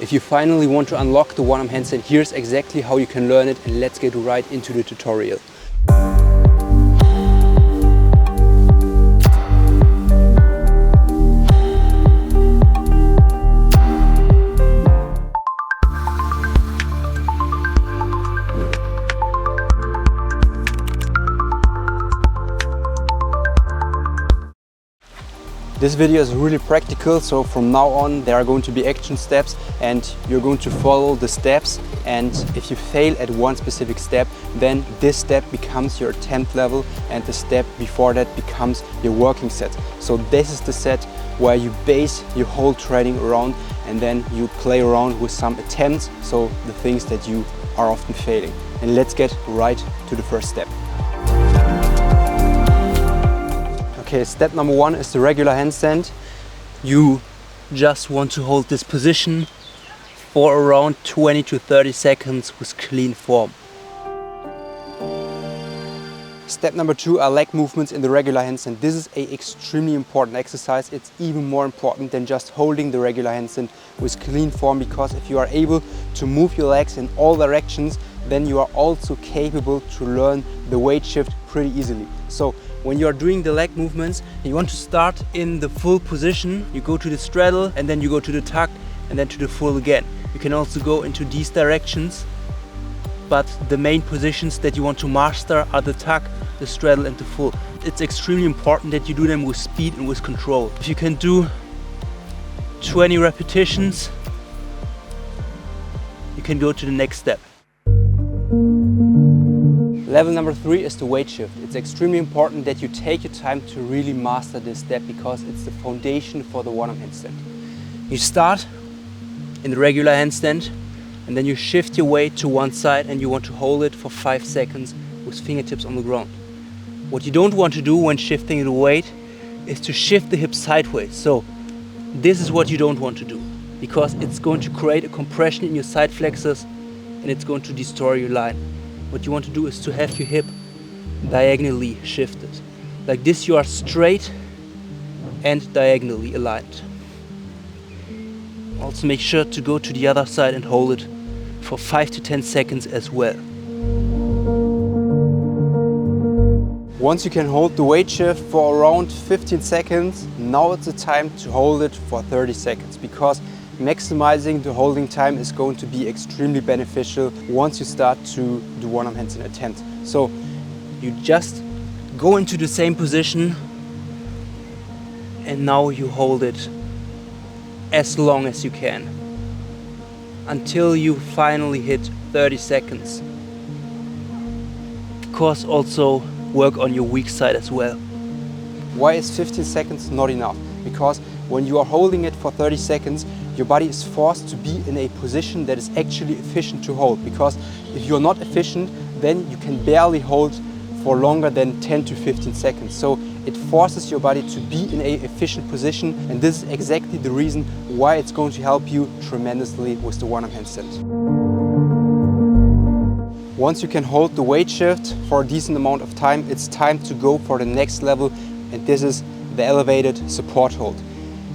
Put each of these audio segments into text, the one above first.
If you finally want to unlock the one-arm handstand, here's exactly how you can learn it, and let's get right into the tutorial. This video is really practical, so from now on there are going to be action steps and you're going to follow the steps, and if you fail at one specific step, then this step becomes your attempt level and the step before that becomes your working set. So this is the set where you base your whole training around, and then you play around with some attempts, so the things that you are often failing. And let's get right to the first step. Okay, step number one is the regular handstand. You just want to hold this position for around 20 to 30 seconds with clean form. Step number two are leg movements in the regular handstand. This is an extremely important exercise. It's even more important than just holding the regular handstand with clean form, because if you are able to move your legs in all directions, then you are also capable to learn the weight shift pretty easily. So when you are doing the leg movements, you want to start in the full position. You go to the straddle and then you go to the tuck and then to the full again. You can also go into these directions, but the main positions that you want to master are the tuck, the straddle and the full. It's extremely important that you do them with speed and with control. If you can do 20 repetitions, you can go to the next step. Level number three is the weight shift. It's extremely important that you take your time to really master this step, because it's the foundation for the one-arm handstand. You start in the regular handstand and then you shift your weight to one side and you want to hold it for 5 seconds with fingertips on the ground. What you don't want to do when shifting the weight is to shift the hips sideways. So this is what you don't want to do, because it's going to create a compression in your side flexors and it's going to destroy your line. What you want to do is to have your hip diagonally shifted. Like this, you are straight and diagonally aligned. Also make sure to go to the other side and hold it for 5 to 10 seconds as well. Once you can hold the weight shift for around 15 seconds, now it's the time to hold it for 30 seconds, because maximizing the holding time is going to be extremely beneficial once you start to do one-arm handstand attempt. So you just go into the same position and now you hold it as long as you can until you finally hit 30 seconds. Of course, also work on your weak side as well. Why is 15 seconds not enough? Because when you are holding it for 30 seconds, your body is forced to be in a position that is actually efficient to hold. Because if you're not efficient, then you can barely hold for longer than 10 to 15 seconds. So it forces your body to be in an efficient position, and this is exactly the reason why it's going to help you tremendously with the one-arm handstand. Once you can hold the weight shift for a decent amount of time, it's time to go for the next level, and this is the elevated support hold.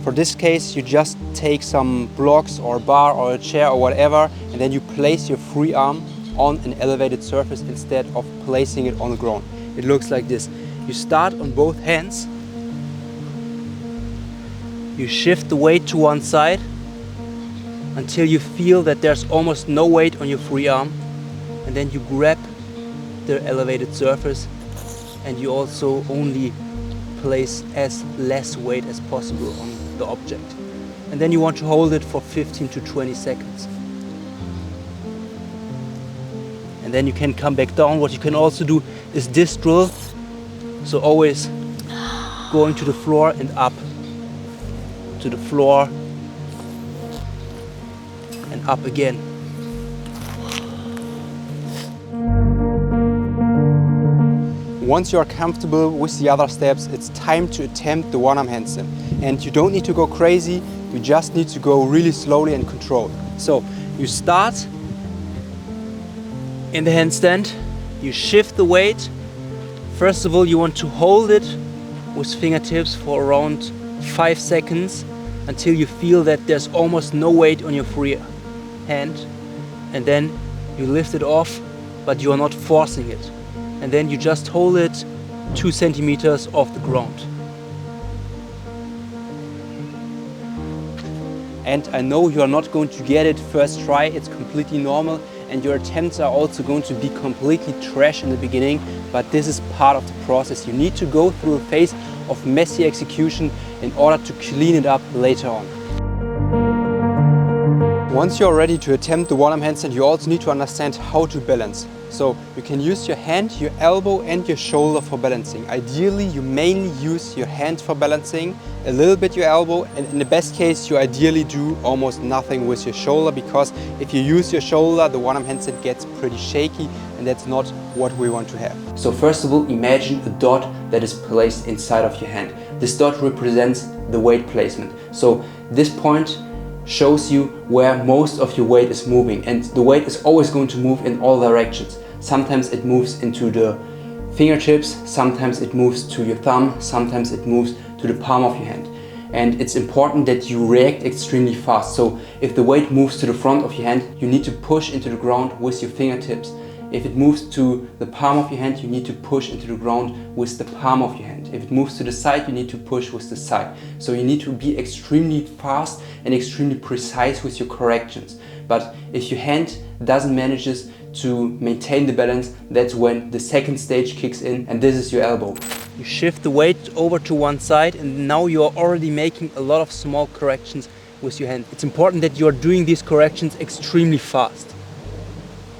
For this case, you just take some blocks or a bar or a chair or whatever, and then you place your free arm on an elevated surface instead of placing it on the ground. It looks like this. You start on both hands, you shift the weight to one side until you feel that there's almost no weight on your free arm, and then you grab the elevated surface and you also only place as less weight as possible on the object. And then you want to hold it for 15 to 20 seconds. And then you can come back down. What you can also do is this drill. So always going to the floor and up, to the floor and up again. Once you are comfortable with the other steps, it's time to attempt the one-arm handstand. And you don't need to go crazy, you just need to go really slowly and controlled. So you start in the handstand, you shift the weight. First of all, you want to hold it with fingertips for around 5 seconds until you feel that there's almost no weight on your free hand, and then you lift it off, but you are not forcing it. And then you just hold it 2 centimeters off the ground. And I know you are not going to get it first try, it's completely normal, and your attempts are also going to be completely trash in the beginning, but this is part of the process. You need to go through a phase of messy execution in order to clean it up later on. Once you're ready to attempt the one-arm handstand, you also need to understand how to balance. So you can use your hand, your elbow and your shoulder for balancing. Ideally, you mainly use your hand for balancing, a little bit your elbow, and in the best case, you ideally do almost nothing with your shoulder, because if you use your shoulder, the one-arm handstand gets pretty shaky, and that's not what we want to have. So first of all, imagine a dot that is placed inside of your hand. This dot represents the weight placement. So this point shows you where most of your weight is moving, and the weight is always going to move in all directions. Sometimes it moves into the fingertips, sometimes it moves to your thumb, sometimes it moves to the palm of your hand. And it's important that you react extremely fast. So if the weight moves to the front of your hand, you need to push into the ground with your fingertips. If it moves to the palm of your hand, you need to push into the ground with the palm of your hand. If it moves to the side, you need to push with the side. So you need to be extremely fast and extremely precise with your corrections. But if your hand doesn't manage to maintain the balance, that's when the second stage kicks in, and this is your elbow. You shift the weight over to one side, and now you are already making a lot of small corrections with your hand. It's important that you are doing these corrections extremely fast.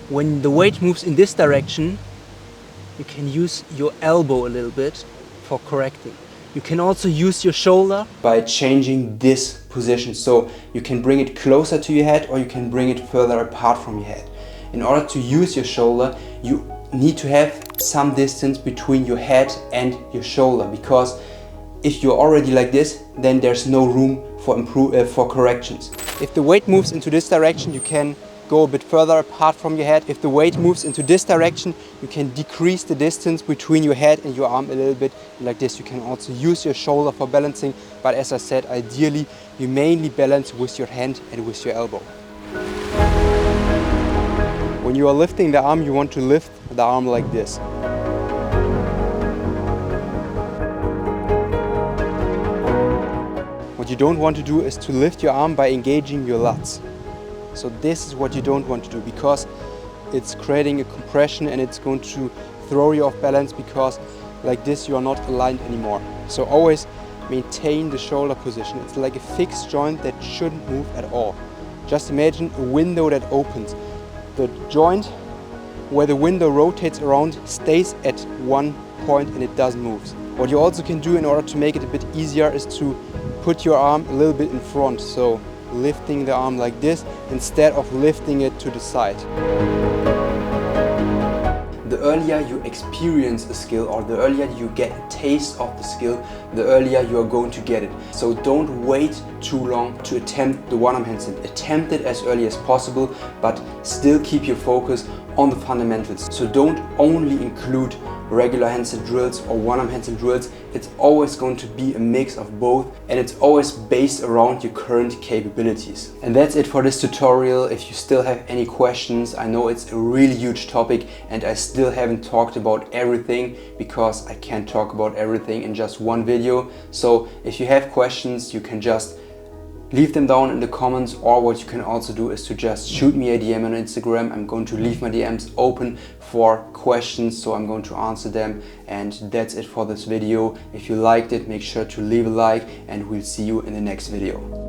When the weight moves in this direction, you can use your elbow a little bit for correcting. You can also use your shoulder by changing this position. So you can bring it closer to your head, or you can bring it further apart from your head. In order to use your shoulder, you need to have some distance between your head and your shoulder, because if you're already like this, then there's no room for corrections. If the weight moves into this direction, you can go a bit further apart from your head. If the weight moves into this direction, you can decrease the distance between your head and your arm a little bit. Like this, you can also use your shoulder for balancing, but as I said, ideally you mainly balance with your hand and with your elbow. When you are lifting the arm, you want to lift the arm like this. What you don't want to do is to lift your arm by engaging your lats. So this is what you don't want to do, because it's creating a compression and it's going to throw you off balance, because like this you are not aligned anymore. So always maintain the shoulder position. It's like a fixed joint that shouldn't move at all. Just imagine a window that opens. The joint where the window rotates around stays at one point and it doesn't move. What you also can do in order to make it a bit easier is to put your arm a little bit in front. So lifting the arm like this instead of lifting it to the side. The earlier you experience a skill, or the earlier you get a taste of the skill, the earlier you are going to get it. So don't wait too long to attempt the one-arm handstand. Attempt it as early as possible, but still keep your focus on the fundamentals. So don't only include regular handstand drills or one-arm handstand drills. It's always going to be a mix of both, and it's always based around your current capabilities. And that's it for this tutorial. If you still have any questions, I know it's a really huge topic and I still haven't talked about everything, because I can't talk about everything in just one video. So if you have questions, you can just leave them down in the comments, or what you can also do is to just shoot me a DM on Instagram. I'm going to leave my DMs open for questions, so I'm going to answer them. And that's it for this video. If you liked it, make sure to leave a like, and we'll see you in the next video.